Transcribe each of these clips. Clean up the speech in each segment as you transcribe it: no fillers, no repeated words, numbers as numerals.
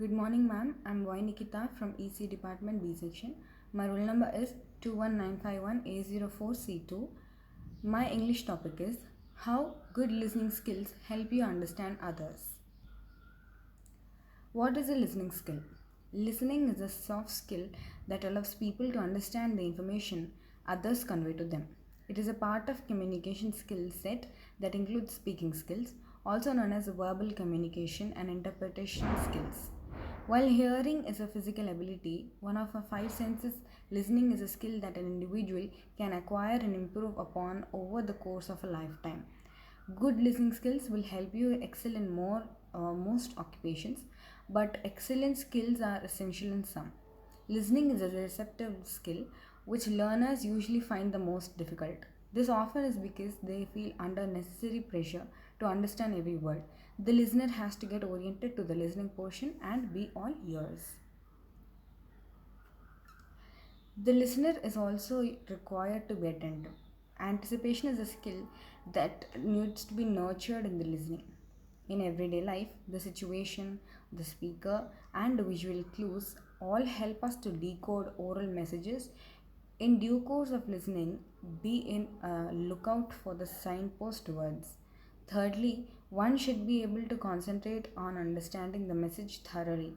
Good morning, ma'am. I'm Y Nikita from EC Department B section. My roll number is 21951A04C2. My English topic is how good listening skills help you understand others. What is a listening skill? Listening is a soft skill that allows people to understand the information others convey to them. It is a part of communication skill set that includes speaking skills, also known as verbal communication and interpretation skills. While hearing is a physical ability, one of our five senses, listening is a skill that an individual can acquire and improve upon over the course of a lifetime. Good listening skills will help you excel in most occupations, but excellent skills are essential in some. Listening is a receptive skill which learners usually find the most difficult. This often is because they feel under necessary pressure to understand every word. The listener has to get oriented to the listening portion and be all ears. The listener is also required to be attentive. Anticipation is a skill that needs to be nurtured in the listening. In everyday life, the situation, the speaker, and the visual clues all help us to decode oral messages. In due course of listening, be in a lookout for the signpost words. Thirdly, one should be able to concentrate on understanding the message thoroughly.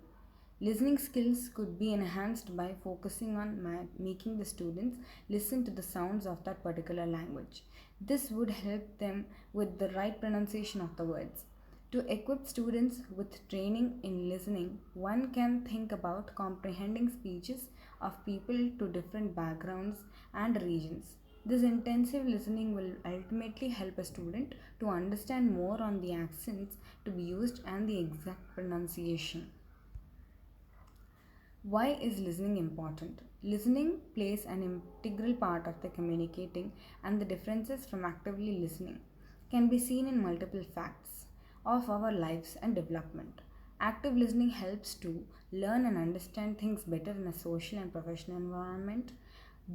Listening skills could be enhanced by focusing on making the students listen to the sounds of that particular language. This would help them with the right pronunciation of the words. To equip students with training in listening, one can think about comprehending speeches of people to different backgrounds and regions. This intensive listening will ultimately help a student to understand more on the accents to be used and the exact pronunciation. Why is listening important? Listening plays an integral part of the communicating, and the differences from actively listening can be seen in multiple facts of our lives and development. Active listening helps to learn and understand things better in a social and professional environment,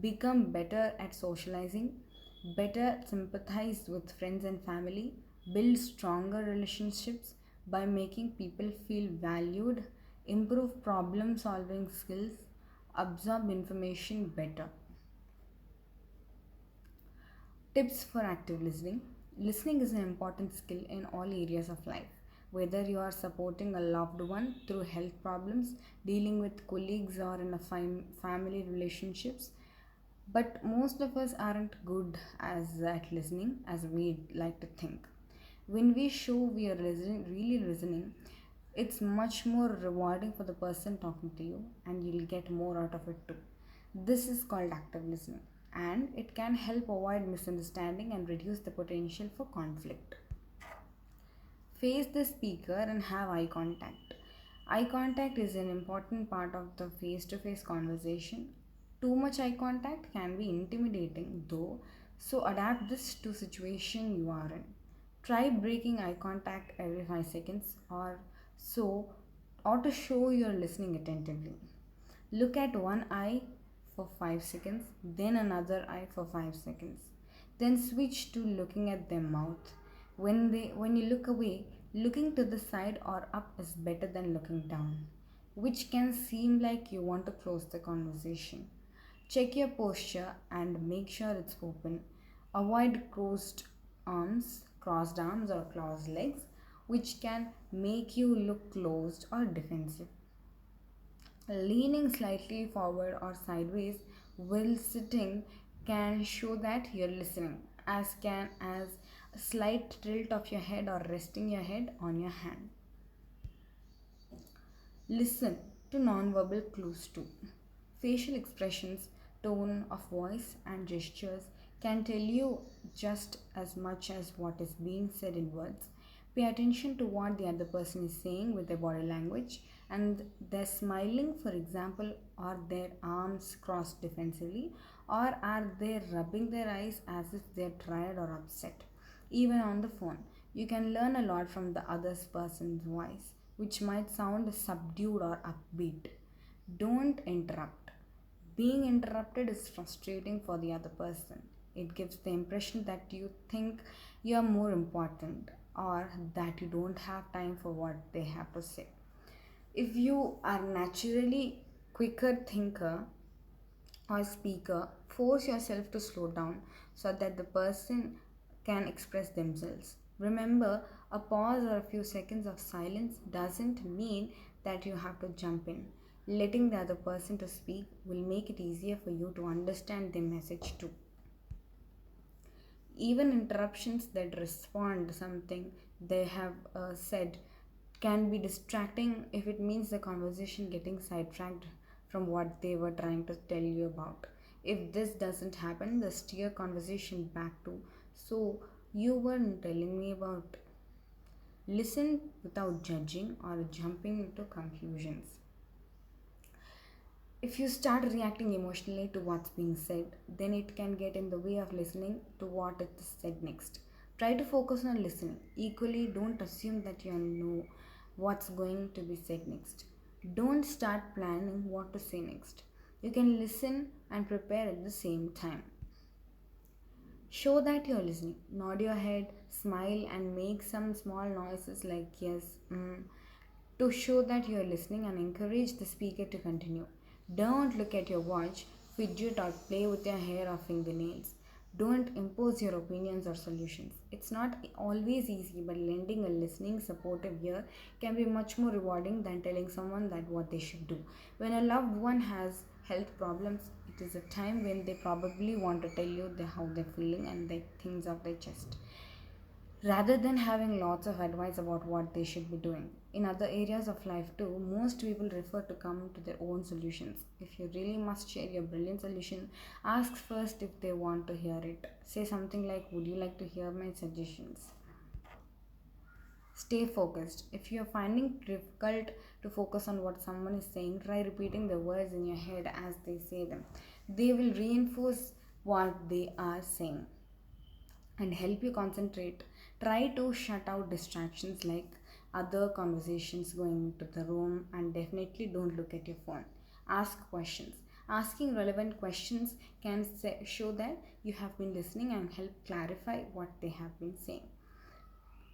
become better at socializing, better sympathize with friends and family, build stronger relationships by making people feel valued, improve problem solving skills, absorb information better. Tips for active listening. Listening is an important skill in all areas of life. Whether you are supporting a loved one through health problems, dealing with colleagues, or in a family relationships, but most of us aren't good as at listening as we'd like to think. When we show we are really listening, it's much more rewarding for the person talking to you, and you'll get more out of it too. This is called active listening, and it can help avoid misunderstanding and reduce the potential for conflict. Face the speaker and have eye contact. Eye contact is an important part of the face to face conversation. Too much eye contact can be intimidating though, so adapt this to situation you are in. Try breaking eye contact every 5 seconds so or to show you're listening attentively. Look at one eye for 5 seconds, then another eye for 5 seconds. Then switch to looking at their mouth. When you look away, looking to the side or up is better than looking down, which can seem like you want to close the conversation. Check your posture and make sure it's open. Avoid crossed arms or crossed legs, which can make you look closed or defensive. Leaning slightly forward or sideways while sitting can show that you're listening, as can as a slight tilt of your head or resting your head on your hand. Listen to nonverbal clues too. Facial expressions, tone of voice, and gestures can tell you just as much as what is being said in words. Pay attention to what the other person is saying with their body language and their smiling, for example, are their arms crossed defensively, or are they rubbing their eyes as if they're tired or upset. Even on the phone, you can learn a lot from the other person's voice, which might sound subdued or upbeat. Don't interrupt. Being interrupted is frustrating for the other person. It gives the impression that you think you are more important or that you don't have time for what they have to say. If you are naturally quicker thinker or speaker, force yourself to slow down so that the person can express themselves. Remember, a pause or a few seconds of silence doesn't mean that you have to jump in. Letting the other person to speak will make it easier for you to understand their message too. Even interruptions that respond to something they have said can be distracting if it means the conversation getting sidetracked from what they were trying to tell you about. If this doesn't happen, the steer conversation back to, so you weren't telling me about. Listen without judging or jumping into conclusions. If you start reacting emotionally to what's being said, then it can get in the way of listening to what is said next. Try to focus on listening. Equally, don't assume that you know what's going to be said next. Don't start planning what to say next. You can listen and prepare at the same time. Show that you're listening. Nod your head, smile, and make some small noises like yes, to show that you're listening and encourage the speaker to continue. Don't look at your watch, fidget, or play with your hair or fingernails. Don't impose your opinions or solutions. It's not always easy, but lending a listening, supportive ear can be much more rewarding than telling someone that what they should do. When a loved one has health problems, it is a time when they probably want to tell you how they're feeling and the things of their chest rather than having lots of advice about what they should be doing. In other areas of life too, most people refer to come to their own solutions. If you really must share your brilliant solution, ask first if they want to hear it. Say something like, would you like to hear my suggestions? Stay focused. If you are finding it difficult to focus on what someone is saying, try repeating the words in your head as they say them. They will reinforce what they are saying and help you concentrate. Try to shut out distractions like other conversations going into the room, and definitely don't look at your phone. Ask questions. Asking relevant questions can show that you have been listening and help clarify what they have been saying.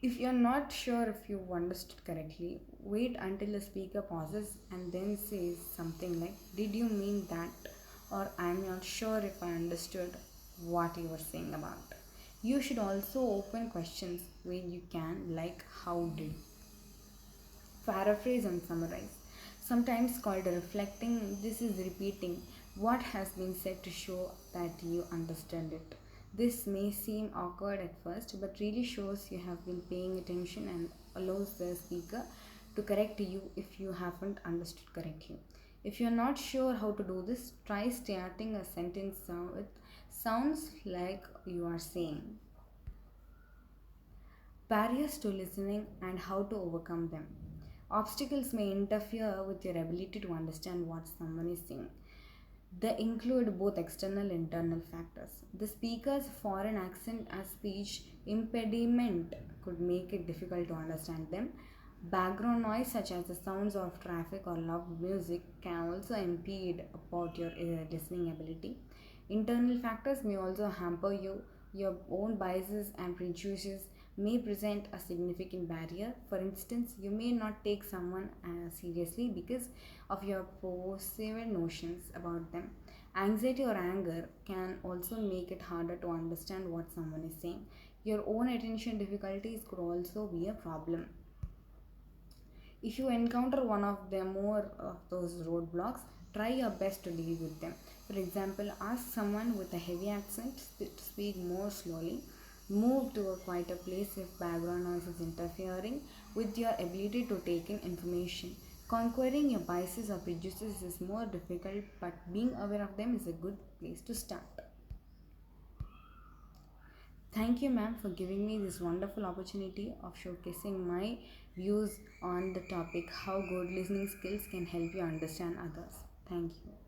If you're not sure if you understood correctly, wait until the speaker pauses and then says something like, did you mean that? Or I'm not sure if I understood what you were saying about. You should also open questions when you can, like how did. Paraphrase and summarize. Sometimes called reflecting, this is repeating what has been said to show that you understand it. This may seem awkward at first, but really shows you have been paying attention and allows the speaker to correct you if you haven't understood correctly. If you're not sure how to do this, try starting a sentence with sounds like you are saying. Barriers to listening and how to overcome them. Obstacles may interfere with your ability to understand what someone is saying. They include both external and internal factors. The speaker's foreign accent or speech impediment could make it difficult to understand them. Background noise, such as the sounds of traffic or loud music, can also impede about your listening ability. Internal factors may also hamper you. Your own biases and prejudices may present a significant barrier. For instance, you may not take someone seriously because of your perceived notions about them. Anxiety or anger can also make it harder to understand what someone is saying. Your own attention difficulties could also be a problem. If you encounter one of them more of those roadblocks, try your best to deal with them. For example, ask someone with a heavy accent to speak more slowly. Move to a quieter place if background noise is interfering with your ability to take in information. Conquering your biases or prejudices is more difficult, but being aware of them is a good place to start. Thank you, ma'am, for giving me this wonderful opportunity of showcasing my views on the topic how good listening skills can help you understand others. Thank you.